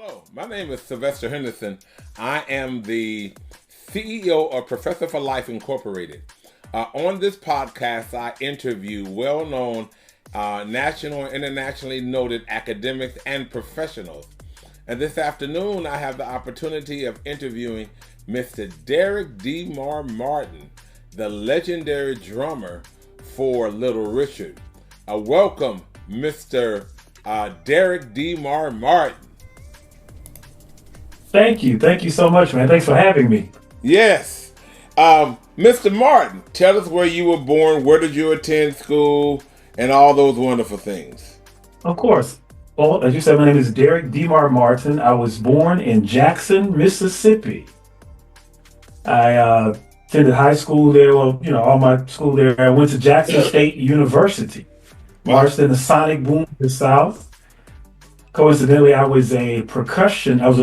Hello, my name is Sylvester Henderson. I am the CEO of Professor for Life Incorporated. On this podcast, I interview well known national and internationally noted academics and professionals. And this afternoon, I have the opportunity of interviewing Mr. Derrick D'MAR Martin, the legendary drummer for Little Richard. Welcome, Mr. Derrick D'MAR Martin. Thank you. Thank you so much, man. Thanks for having me. Yes. Mr. Martin, tell us where you were born, where did you attend school, and all those wonderful things. Of course. Well, as you said, my name is Derrick D'MAR Martin. I was born in Jackson, Mississippi. I attended high school there. Well, all my school there. I went to Jackson State University. Marched in the sonic boom of the South. Coincidentally, I was a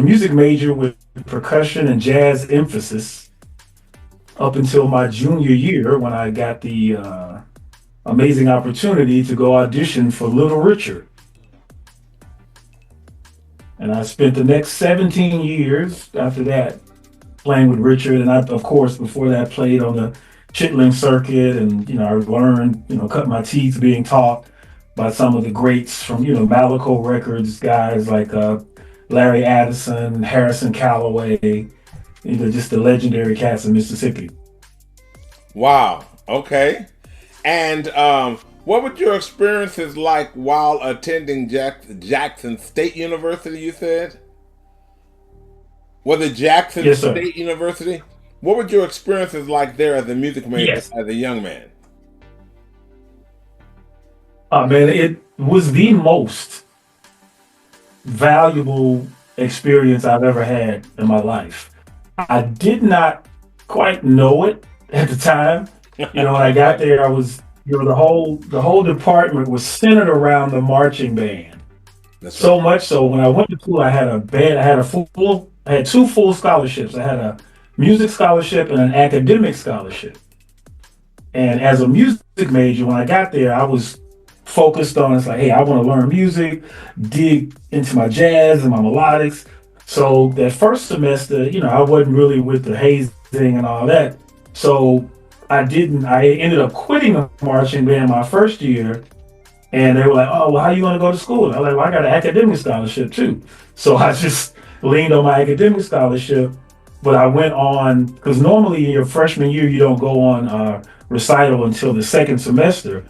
music major with percussion and jazz emphasis up until my junior year when I got the amazing opportunity to go audition for Little Richard. And I spent the next 17 years after that playing with Richard. And I, of course, before that played on the chitlin circuit and, I learned, cut my teeth being taught by some of the greats from, Malaco Records, guys like Larry Addison, Harrison Calloway, just the legendary cats in Mississippi. Wow. Okay. And what were your experiences like while attending Jackson State University, you said? Was it Jackson Yes, sir. State University? What were your experiences like there as a music major, Yes. as a young man? Man, it was the most valuable experience I've ever had in my life. I did not quite know it at the time. When I got there, I was, the whole department was centered around the marching band. That's right. So much so when I went to school, I had two full scholarships. I had a music scholarship and an academic scholarship. And as a music major, when I got there, I was focused on it's like, hey, I want to learn music, dig into my jazz and my melodics. So that first semester, I wasn't really with the hazing and all that. So I ended up quitting the marching band my first year. And they were like, oh, well, how you going to go to school? And I was like, well, I got an academic scholarship too. So I just leaned on my academic scholarship. But I went on, because normally in your freshman year, you don't go on recital until the second semester.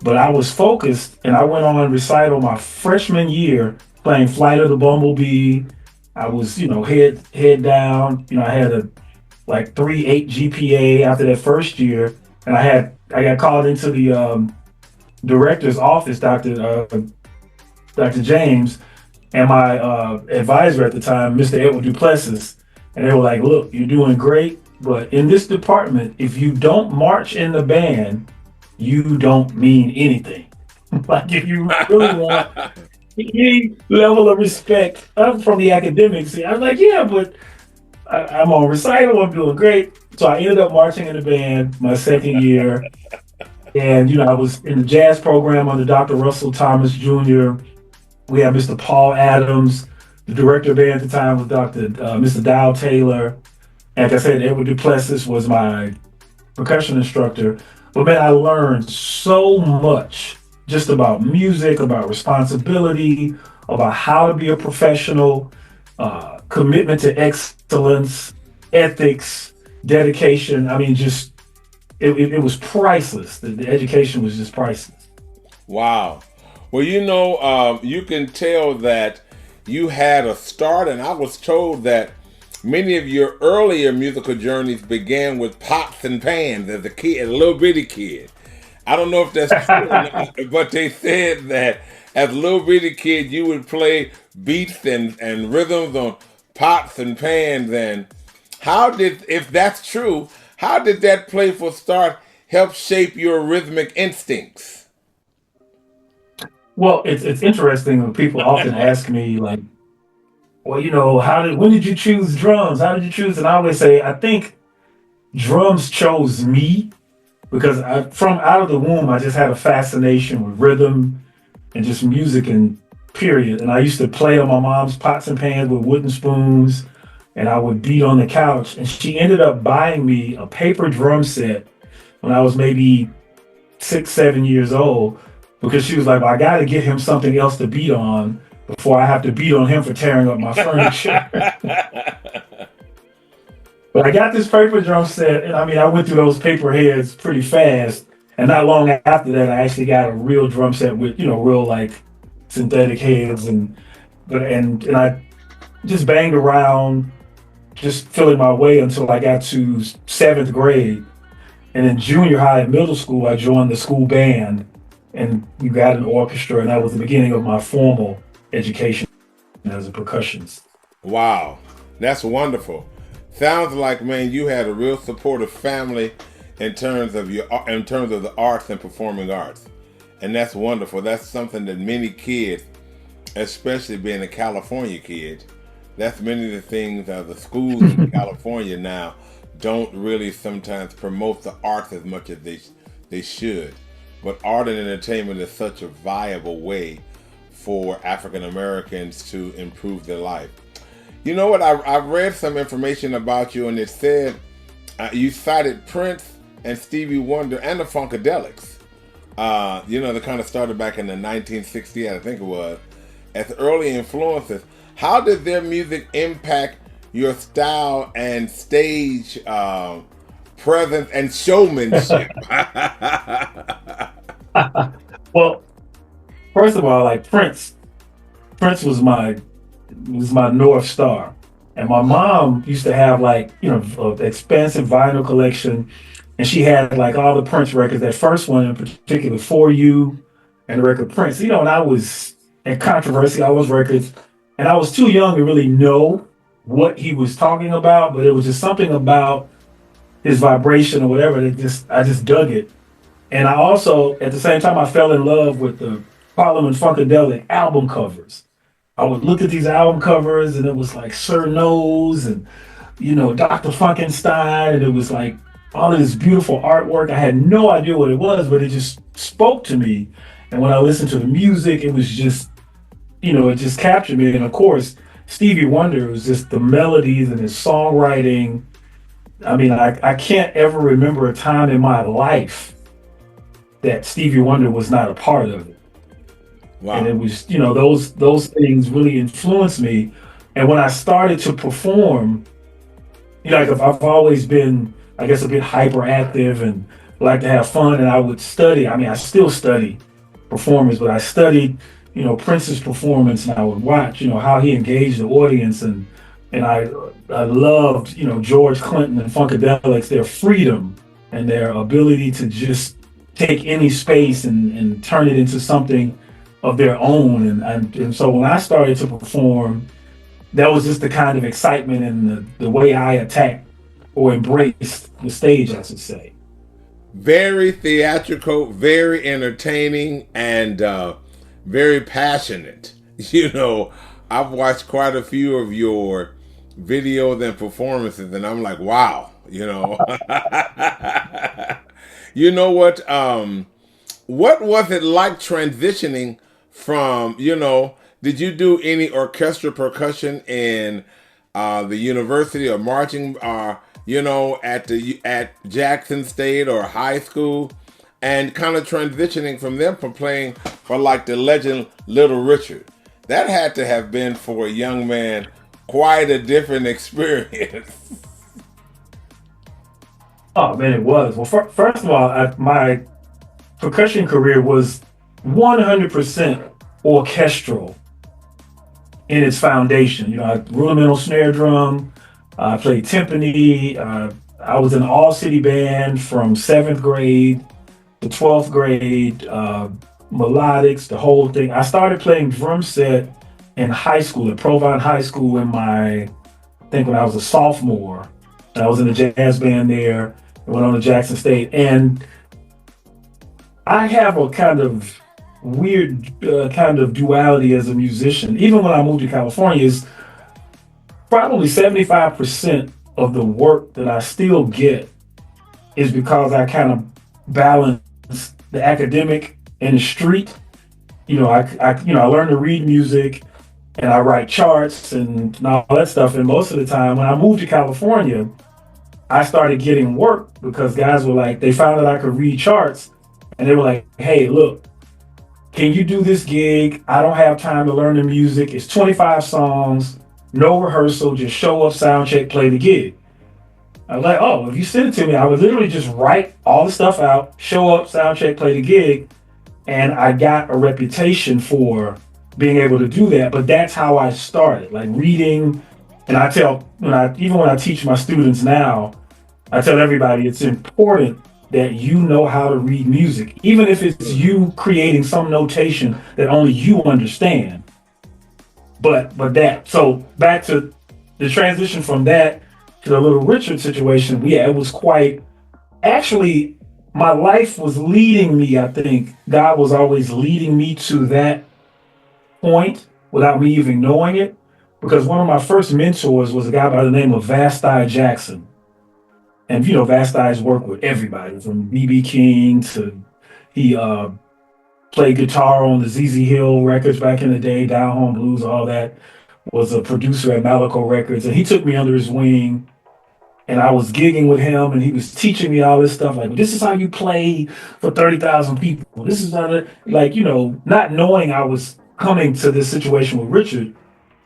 But I was focused and I went on recital my freshman year playing Flight of the Bumblebee. I was, head down. I had a like 3.8 GPA after that first year. And I got called into the director's office, Dr. James, and my advisor at the time, Mr. Edward Duplessis. And they were like, look, you're doing great, but in this department, if you don't march in the band, you don't mean anything. Like if you really want any level of respect from the academics, I was like, yeah, but I'm on recital, I'm doing great. So I ended up marching in the band my second year. And, I was in the jazz program under Dr. Russell Thomas Jr. We had Mr. Paul Adams. The director of the band at the time was Mr. Dow Taylor. And like I said, Edward Duplessis was my percussion instructor. But man, I learned so much just about music, about responsibility, about how to be a professional, commitment to excellence, ethics, dedication. I mean, just it was priceless. The education was just priceless. Wow. Well, you can tell that you had a start, and I was told that many of your earlier musical journeys began with pots and pans as a kid, as a little bitty kid. I don't know if that's true or not, but they said that as a little bitty kid, you would play beats and rhythms on pots and pans. And if that's true, how did that playful start help shape your rhythmic instincts? Well, it's interesting when people often ask me like, well, when did you choose drums? How did you choose? And I always say, I think drums chose me because from out of the womb, I just had a fascination with rhythm and just music in period. And I used to play on my mom's pots and pans with wooden spoons, and I would beat on the couch. And she ended up buying me a paper drum set when I was maybe 6, 7 years old, because she was like, well, I got to get him something else to beat on before I have to beat on him for tearing up my furniture. But I got this paper drum set, and I mean, I went through those paper heads pretty fast. And not long after that, I actually got a real drum set with, real like synthetic heads, and I just banged around, just filling my way until I got to seventh grade. And in junior high and middle school, I joined the school band, and we got an orchestra, and that was the beginning of my formal education as a percussionist. Wow, that's wonderful. Sounds like, man, you had a real supportive family in terms of the arts and performing arts, and that's wonderful. That's something that many kids, especially being a California kid, that's many of the things the schools in California now don't really sometimes promote the arts as much as they should. But art and entertainment is such a viable way for African Americans to improve their life. You know what? I read some information about you, and it said you cited Prince and Stevie Wonder and the Funkadelics. They kind of started back in the 1968, I think it was, as early influences. How did their music impact your style and stage presence and showmanship? Well, first of all, like Prince was my North Star. And my mom used to have like, an expensive vinyl collection, and she had like all the Prince records, that first one in particular, For You, and the record Prince. And I was in controversy, all those records, and I was too young to really know what he was talking about, but it was just something about his vibration or whatever that I just dug it. And I also, at the same time, I fell in love with the Harlem and Funkadelic album covers. I would look at these album covers, and it was like Sir Nose and, Dr. Funkenstein, and it was like all of this beautiful artwork. I had no idea what it was, but it just spoke to me. And when I listened to the music, it was just, it just captured me. And of course, Stevie Wonder was just the melodies and his songwriting. I mean, I can't ever remember a time in my life that Stevie Wonder was not a part of it. Wow. And it was, those things really influenced me. And when I started to perform, like I've always been, I guess, a bit hyperactive and like to have fun, and I would study. I mean, I still study performance, but I studied, Prince's performance, and I would watch, how he engaged the audience, and I loved, George Clinton and Funkadelics, their freedom and their ability to just take any space and turn it into something of their own. And so when I started to perform, that was just the kind of excitement and the way I attacked or embraced the stage, I should say. Very theatrical, very entertaining, and very passionate. I've watched quite a few of your videos and performances, and I'm like, wow, You know what? What was it like transitioning from, did you do any orchestral percussion in the university or marching, at Jackson State or high school, and kind of transitioning from playing for like the legend Little Richard? That had to have been, for a young man, quite a different experience. Oh man, it was. Well, first of all, my percussion career was 100% orchestral in its foundation. I rudimental snare drum. I played timpani. I was in an all-city band from 7th grade to 12th grade. Melodics, the whole thing. I started playing drum set in high school at Provine High School I think when I was a sophomore. I was in a jazz band there. I went on to Jackson State, and I have a kind of weird kind of duality as a musician. Even when I moved to California, is probably 75% of the work that I still get is because I kind of balance the academic and the street. I learned to read music and I write charts and all that stuff. And most of the time, when I moved to California, I started getting work because guys were like, they found that I could read charts, and they were like, "Hey, look, can you do this gig? I don't have time to learn the music. It's 25 songs, no rehearsal, just show up, sound check, play the gig." I was like, "Oh, if you send it to me, I would literally just write all the stuff out, show up, sound check, play the gig." And I got a reputation for being able to do that. But that's how I started, like reading. And I tell when I teach my students now, I tell everybody it's important that you know how to read music, even if it's you creating some notation that only you understand. But that so back to the transition from that to the Little Richard situation. Yeah, it was quite actually my life was leading me. I think God was always leading me to that point without me even knowing it. Because one of my first mentors was a guy by the name of Vasti Jackson. And Vasti's worked with everybody from BB King to he played guitar on the ZZ Hill records back in the day, Down Home Blues, all that. Was a producer at Malaco Records, and he took me under his wing. And I was gigging with him, and he was teaching me all this stuff. Like, this is how you play for 30,000 people. This is how, like, not knowing I was coming to this situation with Richard,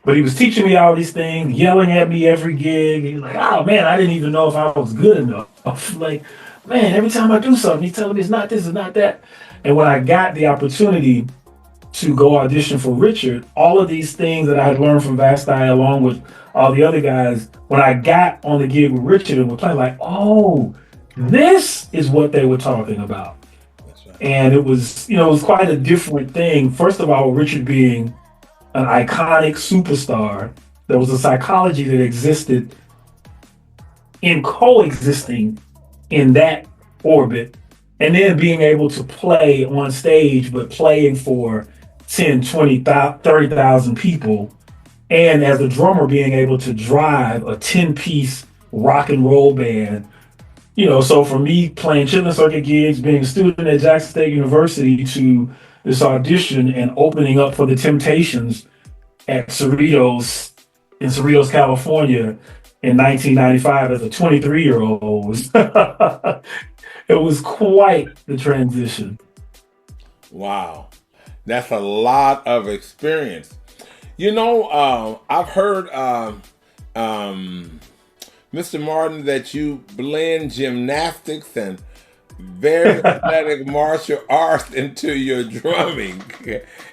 but he was teaching me all these things, yelling at me every gig. He's like, "Oh man, I didn't even know if I was good enough." Like, man, every time I do something, he's telling me it's not this, it's not that. And when I got the opportunity to go audition for Richard, all of these things that I had learned from Vasti along with all the other guys, when I got on the gig with Richard and we're playing, like, oh, this is what they were talking about. That's right. And it was quite a different thing. First of all, Richard being an iconic superstar, there was a psychology that existed in coexisting in that orbit, and then being able to play on stage, but playing for 10, 20, 30,000 people. And as a drummer, being able to drive a 10-piece rock and roll band. So for me, playing Chitlin Circuit gigs, being a student at Jackson State University, to this audition and opening up for the Temptations at Cerritos in Cerritos, California in 1995 as a 23-year-old was it was quite the transition. Wow. That's a lot of experience. I've heard, Mr. Martin, that you blend gymnastics and very athletic martial arts into your drumming,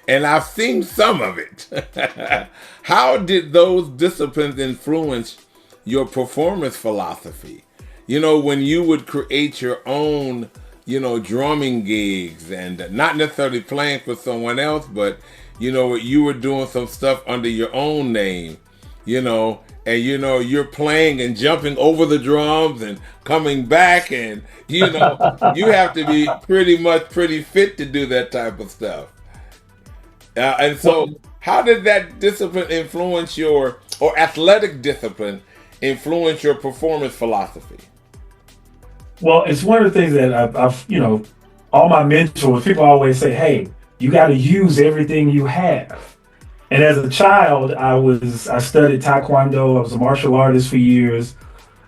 and I've seen some of it. How did those disciplines influence your performance philosophy? When you would create your own, drumming gigs and not necessarily playing for someone else, but you were doing some stuff under your own name, and you're playing and jumping over the drums and coming back, and you have to be pretty fit to do that type of stuff. And Well, so, how did that discipline or athletic discipline influence your performance philosophy? well, it's one of the things that I've all my mentors, people always say, "Hey, you got to use everything you have." And as a child, I studied Taekwondo. I was a martial artist for years.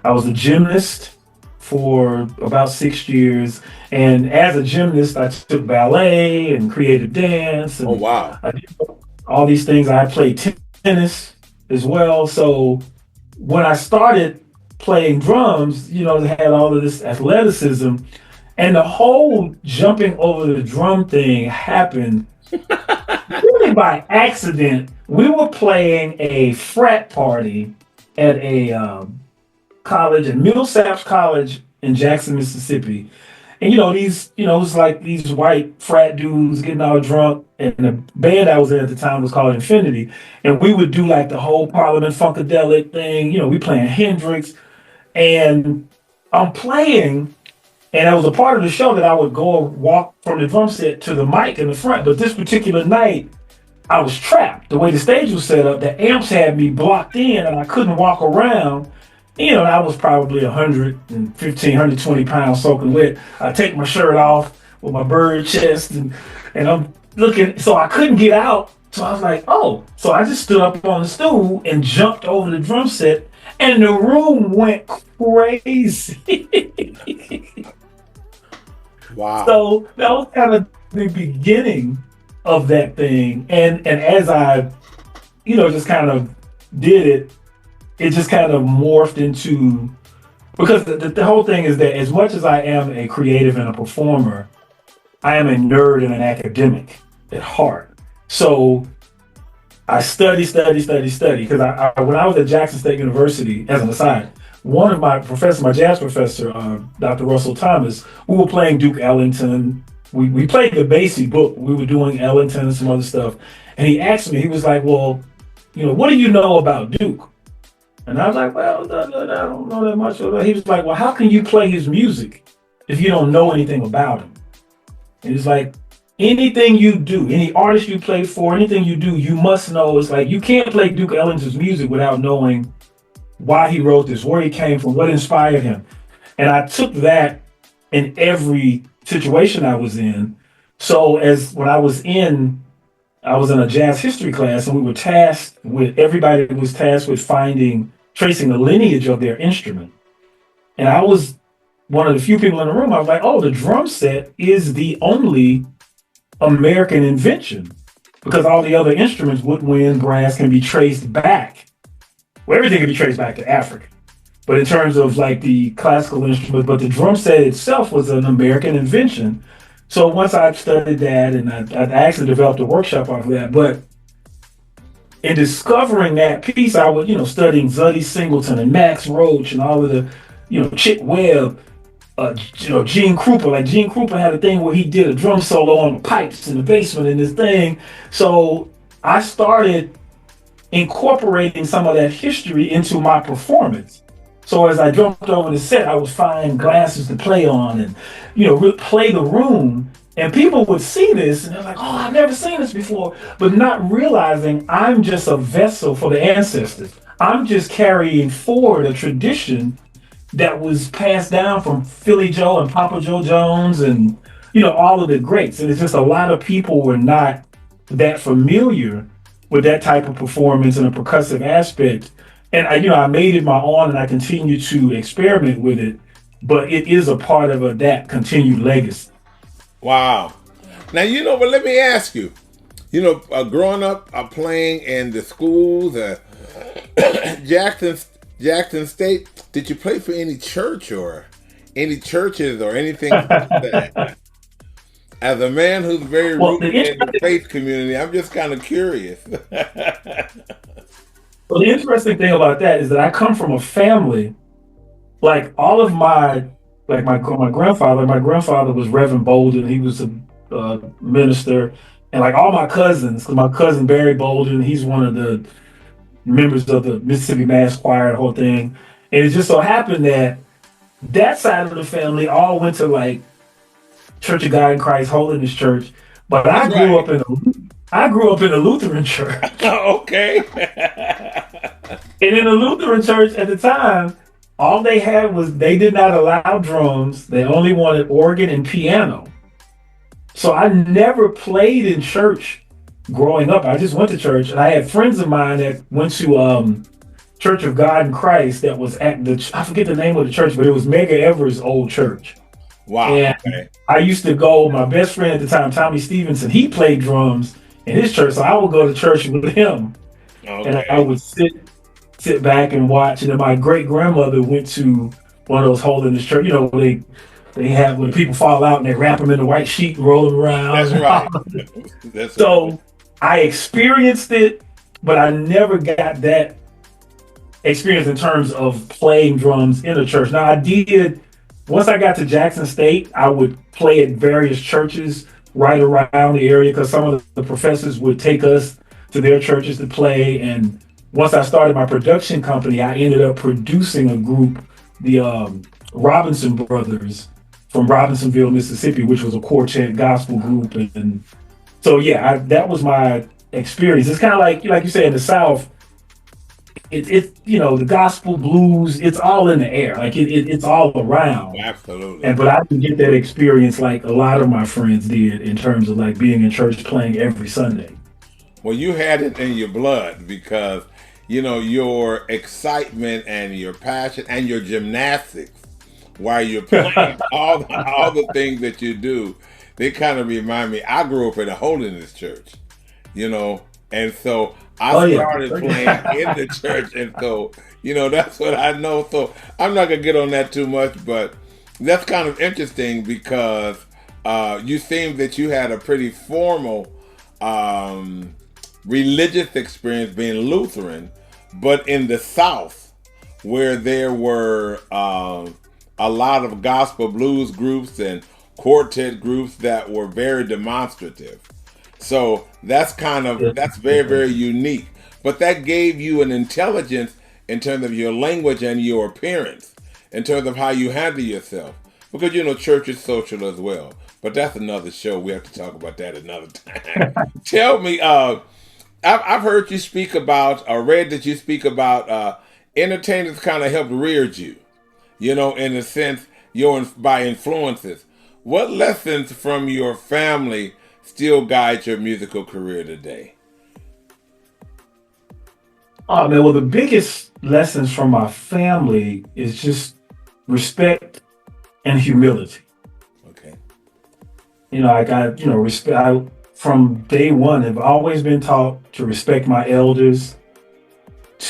I was a gymnast for about 6 years. And as a gymnast, I took ballet and creative dance, Oh and wow. I did all these things. I played tennis as well. So when I started playing drums, they had all of this athleticism, and the whole jumping over the drum thing happened really by accident. We were playing a frat party at a college, at Middlesex College in Jackson, Mississippi. And it was like these white frat dudes getting all drunk. And the band I was in at the time was called Infinity. And we would do like the whole Parliament Funkadelic thing. We playing Hendrix. And I'm playing, and it was a part of the show that I would go walk from the drum set to the mic in the front. But this particular night, I was trapped. The way the stage was set up, the amps had me blocked in, and I couldn't walk around. And I was probably 115, 120 pounds soaking wet. I take my shirt off with my bird chest, and I'm looking, so I couldn't get out. So I was like, oh. So I just stood up on the stool and jumped over the drum set, and the room went crazy. Wow. So that was kind of the beginning of that thing. And as I, just kind of did it, it just kind of morphed into, because the whole thing is that as much as I am a creative and a performer, I am a nerd and an academic at heart. So I study, because when I was at Jackson State University, as an aside, one of my professors, my jazz professor, Dr. Russell Thomas, we were playing Duke Ellington. We played the Basie book. We were doing Ellington and some other stuff. And he asked me, he was like, well, what do you know about Duke? And I was like, well, I don't know that much. He was like, well, how can you play his music if you don't know anything about him? And he's like, anything you do, any artist you play for, anything you do, you must know. It's like, you can't play Duke Ellington's music without knowing why he wrote this, where he came from, what inspired him. And I took that in every situation I was in. So when I was in a jazz history class, and everybody was tasked with tracing the lineage of their instrument. And I was one of the few people in the room. I was like, oh, the drum set is the only American invention, because all the other instruments, woodwind, brass, can be traced back. Well, everything can be traced back to Africa. But in terms of like the classical instruments, but the drum set itself was an American invention. So once I studied that, and I actually developed a workshop off of that, but in discovering that piece, I was, studying Zutty Singleton and Max Roach and all of the, Chick Webb, Gene Krupa. Like Gene Krupa had a thing where he did a drum solo on the pipes in the basement in this thing. So I started incorporating some of that history into my performance. So as I jumped over the set, I would find glasses to play on and, play the room. And people would see this and they're like, oh, I've never seen this before. But not realizing I'm just a vessel for the ancestors. I'm just carrying forward a tradition that was passed down from Philly Joe and Papa Joe Jones and, all of the greats. And it's just a lot of people were not that familiar with that type of performance and a percussive aspect. And I made it my own, and I continue to experiment with it, but it is a part of that continued legacy. Wow. Now, but let me ask you, growing up, playing in the schools, Jackson State, did you play for any church or any churches or anything like that? As a man who's very rooted in the faith community, I'm just kind of curious. Well, the interesting thing about that is that I come from a family, like all of my grandfather was Reverend Bolden. He was a minister. And like all my cousins, because my cousin Barry Bolden, he's one of the members of the Mississippi Mass Choir, the whole thing. And it just so happened that side of the family all went to like Church of God in Christ, Holiness Church. But I grew up in a Lutheran church. Okay. And in the Lutheran church at the time, all they had was, they did not allow drums. They only wanted organ and piano. So I never played in church growing up. I just went to church, and I had friends of mine that went to Church of God in Christ that was at I forget the name of the church, but it was Mega Ever's old church. Wow. And okay. I used to go, my best friend at the time, Tommy Stevenson, he played drums in his church, so I would go to church with him. Okay. And I would sit back and watch. And then my great grandmother went to one of those holiness church, where they have, when people fall out and they wrap them in a white sheet and roll them around. That's right. So I experienced it, but I never got that experience in terms of playing drums in a church. Now I did, once I got to Jackson State, I would play at various churches right around the area, because some of the professors would take us to their churches to play. And once I started my production company, I ended up producing a group, the Robinson Brothers from Robinsonville, Mississippi, which was a quartet gospel group. And so, yeah, that was my experience. It's kind of like you say, in the South, it's the gospel blues, it's all in the air, like it's all around. Absolutely. And but I didn't get that experience like a lot of my friends did in terms of like being in church playing every Sunday. Well, you had it in your blood because your excitement and your passion and your gymnastics while you're playing all the things that you do. They kind of remind me. I grew up in a holiness church, you know, and so I Oh yeah. started playing in the church, and so that's what I know. So I'm not gonna get on that too much, but that's kind of interesting because you seem that you had a pretty formal um, religious experience being Lutheran, but in the South, where there were a lot of gospel blues groups and quartet groups that were very demonstrative. So that's very, very unique. But that gave you an intelligence in terms of your language and your appearance, in terms of how you handle yourself. Because church is social as well. But that's another show. We have to talk about that another time. Tell me, I've heard you speak about, or read that you speak about, entertainers kind of helped reared you. In a sense, by influences. What lessons from your family still guide your musical career today? Oh man, well the biggest lessons from my family is just respect and humility. Okay. I got, respect. From day one, have always been taught to respect my elders,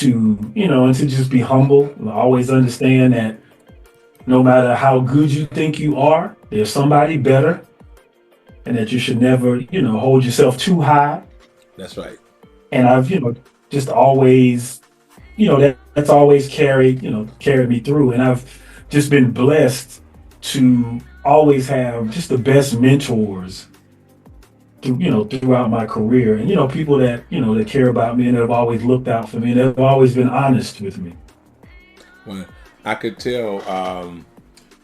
and to just be humble. And always understand that no matter how good you think you are, there's somebody better, and that you should never, hold yourself too high. That's right. And I've, just always, that's always carried me through. And I've just been blessed to always have just the best mentors throughout my career, and people that that care about me and that have always looked out for me and have always been honest with me. Well, I could tell,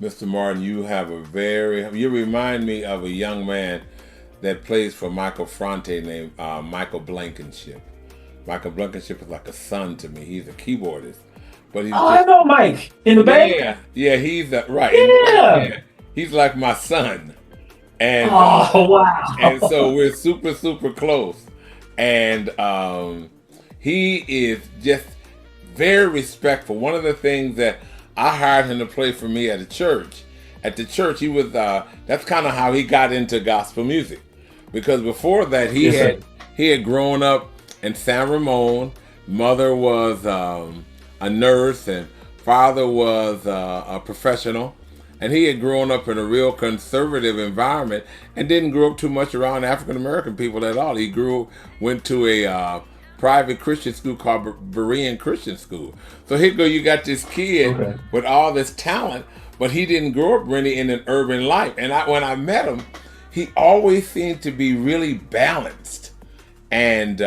Mr. Martin, you remind me of a young man that plays for Michael Fronte named Michael Blankenship. Michael Blankenship is like a son to me. He's a keyboardist, but he's Oh, I just know Mike in the band. yeah. He's right in the band. Yeah. Yeah, he's like my son, and Oh and wow. so we're super super close, and he is just very respectful. One of the things that I hired him to play for me at a church. At the church, he was. That's kind of how he got into gospel music, because before that, Yes sir. he had grown up in San Ramon. Mother was a nurse, and father was a professional. And he had grown up in a real conservative environment and didn't grow up too much around African American people at all. Went to a private Christian school called Berean Christian School. So here go, you got this kid Okay. with all this talent, but he didn't grow up really in an urban life. And when I met him, he always seemed to be really balanced and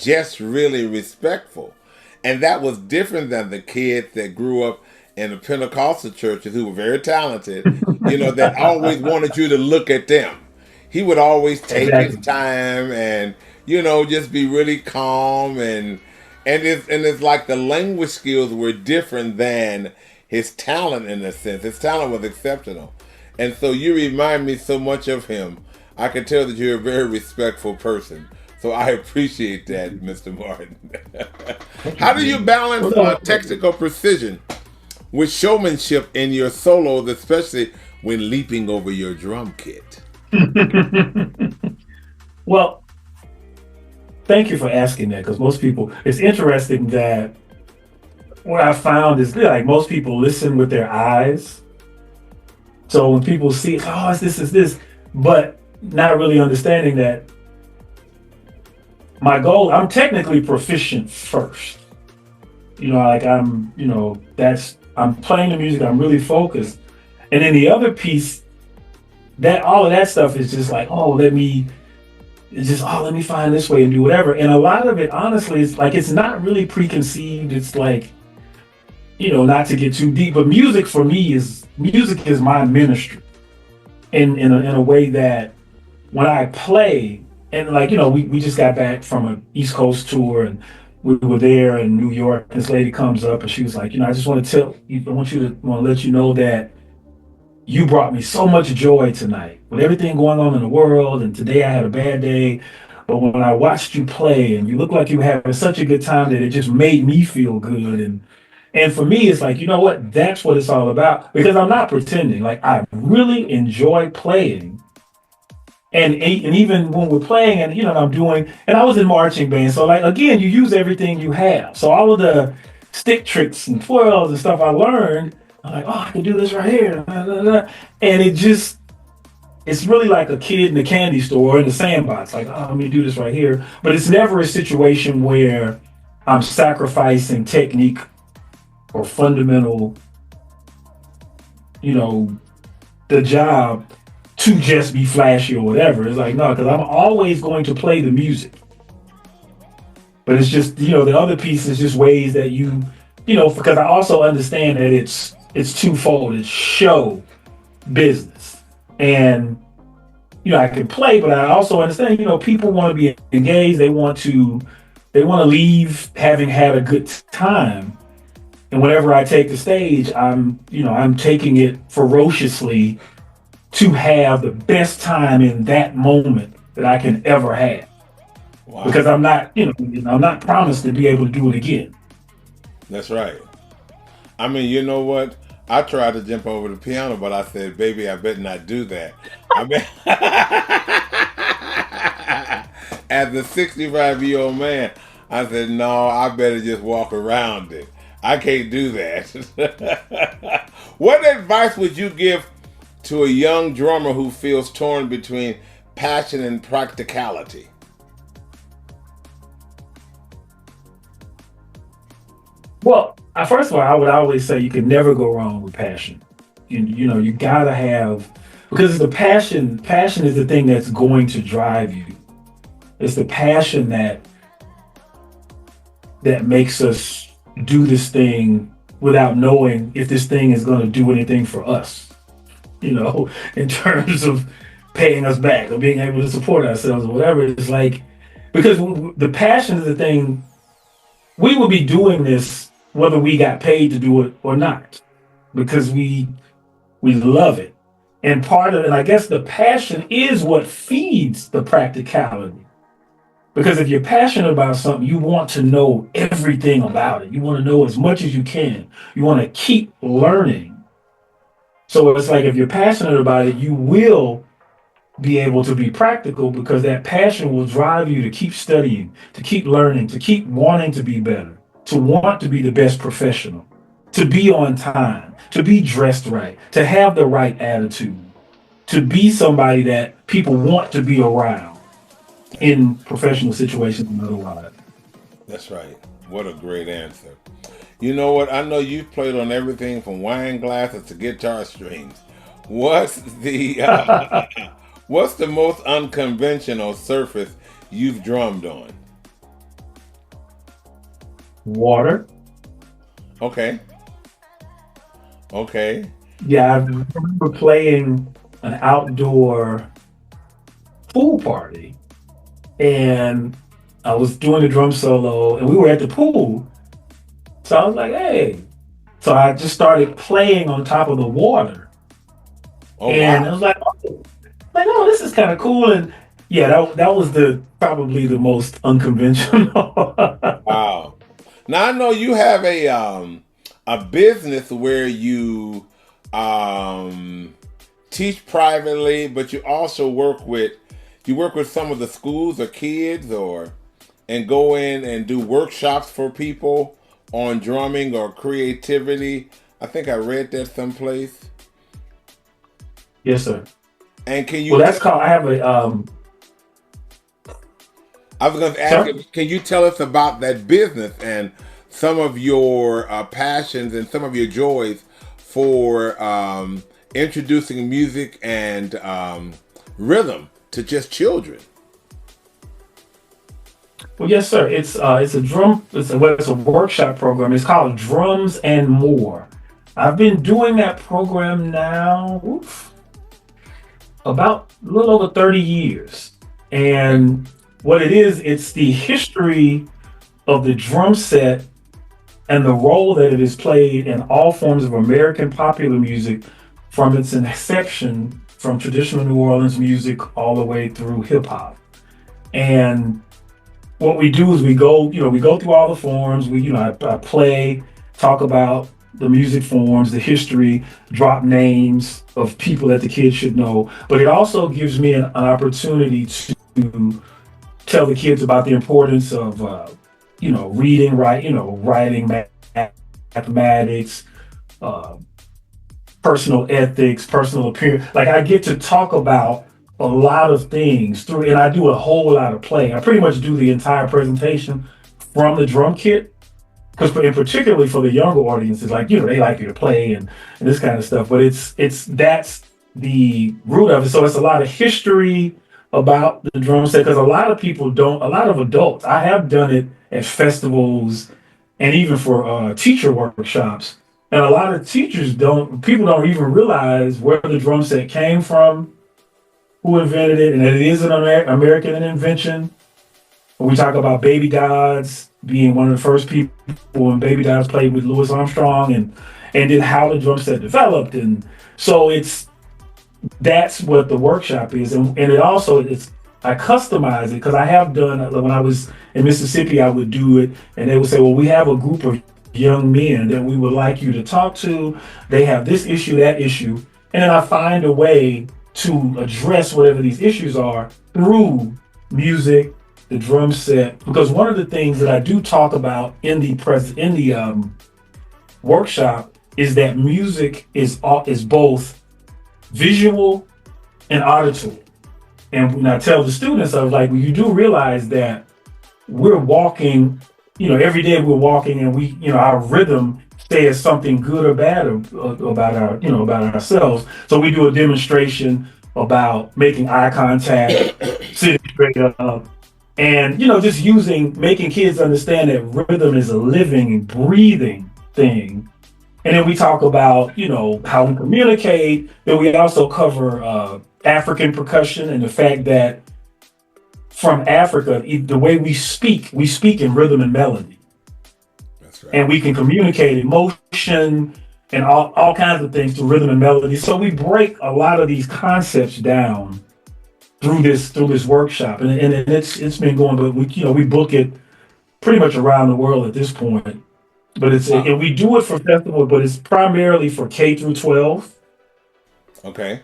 just really respectful. And that was different than the kids that grew up in the Pentecostal churches who were very talented, that always wanted you to look at them. He would always take his Exactly. time and, just be really calm, and it's like the language skills were different than his talent in a sense. His talent was exceptional. And so you remind me so much of him. I can tell that you're a very respectful person. So I appreciate that, Mr. Martin. Thank you, How do you man. balance Well, no, technical precision with showmanship in your solos, especially when leaping over your drum kit? well, thank you for asking that because most people. It's interesting that what I found is like most people listen with their eyes. So when people see, oh, it's this, is this, but not really understanding that my goal, I'm technically proficient first. Like I'm playing the music, I'm really focused. And then the other piece, that all of that stuff is just like, let me find this way and do whatever. And a lot of it, honestly, is like, it's not really preconceived. It's like, not to get too deep, but music is my ministry in a way that when I play, and like we just got back from an East Coast tour, and we were there in New York. This lady comes up and she was like, I just want to want to let you know that you brought me so much joy tonight with everything going on in the world. And today I had a bad day. But when I watched you play and you looked like you were having such a good time that it just made me feel good. And for me, it's like, you know what? That's what it's all about because I'm not pretending. Like I really enjoy playing. And even when we're playing and I'm doing and I was in marching band. So like again, you use everything you have. So all of the stick tricks and twirls and stuff I learned, I'm like, oh, I can do this right here. And it's really like a kid in a candy store in the sandbox. Like, oh, let me do this right here. But it's never a situation where I'm sacrificing technique or fundamental, you know, the job to just be flashy or whatever. It's like, no, because I'm always going to play the music. But it's just, the other piece is just ways that because I also understand that it's twofold. It's show business. And I can play, but I also understand, people want to be engaged. They want to leave having had a good time. And whenever I take the stage, I'm taking it ferociously to have the best time in that moment that I can ever have. Wow. Because I'm not promised to be able to do it again. That's right. I mean, you know what? I tried to jump over the piano, but I said, baby, I better not do that. I mean, as a 65-year-old man, I said, no, I better just walk around it. I can't do that. What advice would you give to a young drummer who feels torn between passion and practicality? Well, first of all, I would always say you can never go wrong with passion. You gotta have because the passion. Passion is the thing that's going to drive you. It's the passion that makes us do this thing without knowing if this thing is going to do anything for us. In terms of paying us back or being able to support ourselves or whatever. It's like because the passion is the thing. We would be doing this whether we got paid to do it or not, because we love it. And part of it, I guess the passion is what feeds the practicality. Because if you're passionate about something, you want to know everything about it. You want to know as much as you can. You want to keep learning. So it's like if you're passionate about it, you will be able to be practical because that passion will drive you to keep studying, to keep learning, to keep wanting to be better, to want to be the best professional, to be on time, to be dressed right, to have the right attitude, to be somebody that people want to be around in professional situations and otherwise. That's right. What a great answer. You know what? I know you've played on everything from wine glasses to guitar strings. What's the what's the most unconventional surface you've drummed on? Water. Okay. Okay. Yeah, I remember playing an outdoor pool party and I was doing a drum solo and we were at the pool. So I was like, hey. So I just started playing on top of the water. Oh And I wow. was oh, this is kind of cool. And yeah, that was probably the most unconventional. Wow. Now I know you have a business where you um teach privately, but you also work with some of the schools or kids or and go in and do workshops for people on drumming or creativity. I think I read that someplace. Yes, sir. And can you Well, that's tell? called. I have a I was going to ask sir. you, can you tell us about that business and some of your passions and some of your joys for introducing music and rhythm to just children? Well, yes, sir. It's a drum. It's a workshop program. It's called Drums and More. I've been doing that program now about a little over 30 years. Okay. And what it is, it's the history of the drum set and the role that it has played in all forms of American popular music from its inception, from traditional New Orleans music all the way through hip hop. And what we do is we go through all the forms. I play, talk about the music forms, the history, drop names of people that the kids should know. But it also gives me an opportunity to tell the kids about the importance of, reading, writing, mathematics, uh, personal ethics, personal appearance. Like I get to talk about a lot of things through, and I do a whole lot of play. I pretty much do the entire presentation from the drum kit because, in particularly for the younger audiences, like they like you to play and this kind of stuff. But it's that's the root of it. So it's a lot of history about the drum set because a lot of people don't. A lot of adults. I have done it at festivals and even for teacher workshops. And a lot of teachers don't. People don't even realize where the drum set came from, who invented it, and that it is an American invention. When we talk about Baby Gods being one of the first people when Baby Gods played with Louis Armstrong, and then how the drum set developed, and so that's what the workshop is, and it also it's I customize it because I have done when I was in Mississippi, I would do it, and they would say, well, we have a group of young men that we would like you to talk to. They have this issue, that issue, and then I find a way to address whatever these issues are through music, the drum set. Because one of the things that I do talk about in the workshop is that music is both visual and auditory. And when I tell the students, I was like, well, you do realize that we're walking, every day we're walking and our rhythm says something good or bad about ourselves. So we do a demonstration about making eye contact, sitting straight up, and, just making kids understand that rhythm is a living and breathing thing. And then we talk about, how we communicate. Then we also cover African percussion and the fact that from Africa, the way we speak in rhythm and melody. That's right. And we can communicate emotion and all kinds of things through rhythm and melody. So we break a lot of these concepts down through this workshop, and it's been going, but we book it pretty much around the world at this point. But and we do it for festival, but it's primarily for K through 12. Okay.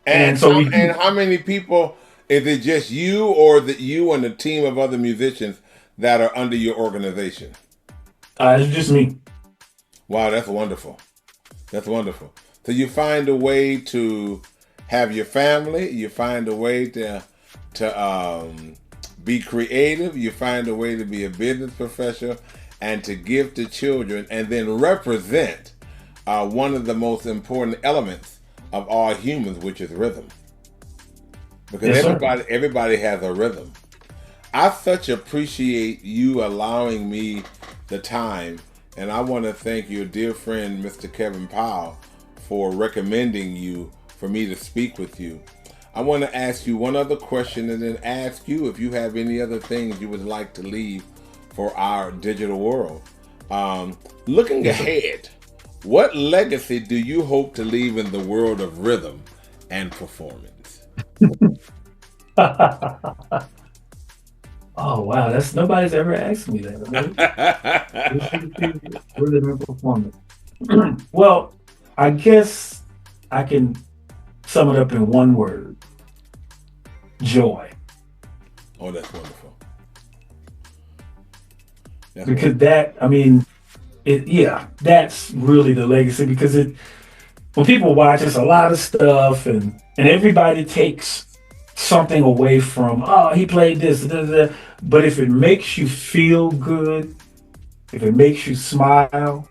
And so and how many people? Is it just you, or that you and a team of other musicians that are under your organization? It's just me. Wow, that's wonderful. That's wonderful. So you find a way to have your family. You find a way to be creative. You find a way to be a business professional and to give to children, and then represent one of the most important elements of all humans, which is rhythm. Because Yes, everybody has a rhythm. I such appreciate you allowing me the time, and I want to thank your dear friend, Mr. Kevin Powell, for recommending you for me to speak with you. I want to ask you one other question, and then ask you if you have any other things you would like to leave for our digital world. Looking ahead, what legacy do you hope to leave in the world of rhythm and performance? Oh wow, that's nobody's ever asked me that. Rhythm performance. Well, I guess I can sum it up in one word: joy. Oh, that's wonderful. Because that's really the legacy. Because when people watch, it's a lot of stuff, and everybody takes something away from. Oh, he played this, da, da, da. But if it makes you feel good, if it makes you smile,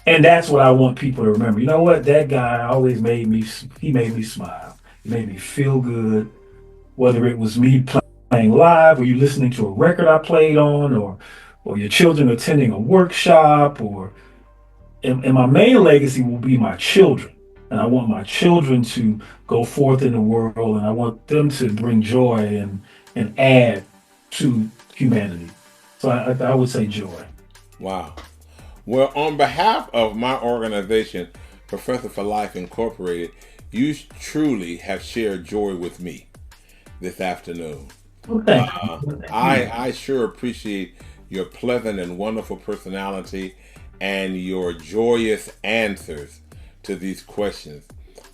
and that's what I want people to remember. You know what? That guy always made me. He made me smile. He made me feel good. Whether it was me playing live, or you listening to a record I played on, or your children attending a workshop, and my main legacy will be my children. And I want my children to go forth in the world, and I want them to bring joy and add to humanity. So I would say joy. Wow. Well, on behalf of my organization, Professor for Life Incorporated, you truly have shared joy with me this afternoon. Well, thank you. I sure appreciate your pleasant and wonderful personality and your joyous answers to these questions.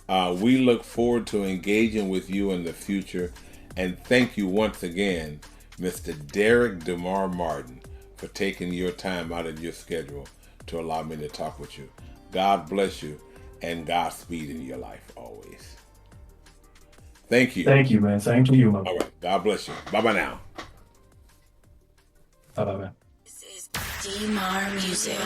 We look forward to engaging with you in the future, and thank you once again, Mr. Derrick D'MAR Martin, for taking your time out of your schedule to allow me to talk with you. God bless you, and Godspeed in your life always. Thank you. Thank you, man. Same to you. All right. God bless you. Bye-bye now. Bye-bye, man. D'MAR Music.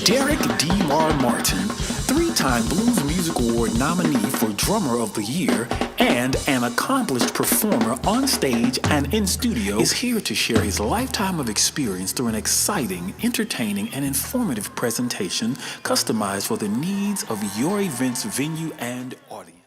Derrick D'MAR Martin, three-time Blues Music Award nominee for Drummer of the Year and an accomplished performer on stage and in studio, is here to share his lifetime of experience through an exciting, entertaining, and informative presentation customized for the needs of your event's venue and audience.